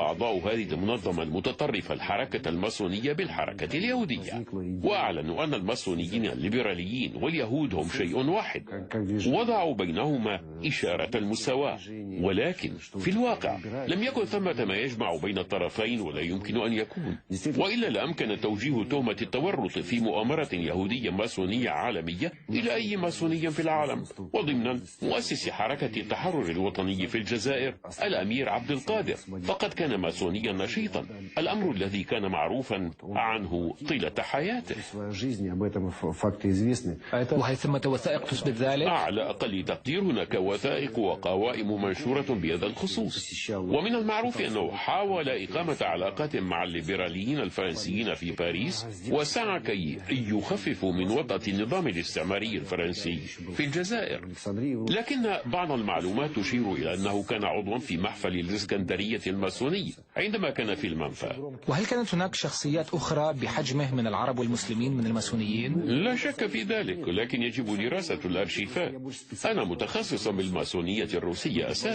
أعضاء هذه المنظمة المتطرفة الحركة الماسونية بالحركة اليهودية، وأعلنوا أن الماسونيين الليبراليين واليهود هم شيء واحد، وضعوا بينهما إشارة المساواة. ولكن في الواقع لم يكن ثمة ما يجمع بين الطرفين، ولا يمكن أن يكون، وإلا لأمكن توجيه تهمة التورط في مؤامرة يهودية ماسونية عالمية إلى أي ماسوني في العالم، وضمن مؤسس حركة التحرر الوطني في الجزائر الأمير عبد القادر، فقد كان ماسونيا نشيطا، الأمر الذي كان معروفا عنه طيلة حياته. وهل ثمة وثائق تثبت ذلك؟ على أقل تقدير هناك وثائق وقوائم منشورة بهذا الخصوص، ومن المعروف أنه حاول إقامة علاقات مع الليبراليين الفرنسيين في باريس، وسعى كي يخففوا من وطأة النظام الاستعماري الفرنسي في الجزائر. لكن بعض المعلومات تشير إلى أنه كان عضوا في محفل الإسكندرية الماسوني عندما كان في المنفى. وهل كانت هناك شخصيات أخرى بحجمه من العرب والمسلمين من الماسونيين؟ لا شك في ذلك، لكن يجب دراسة الأرشيفات. أنا متخصص بالماسونية الروسية أساسا.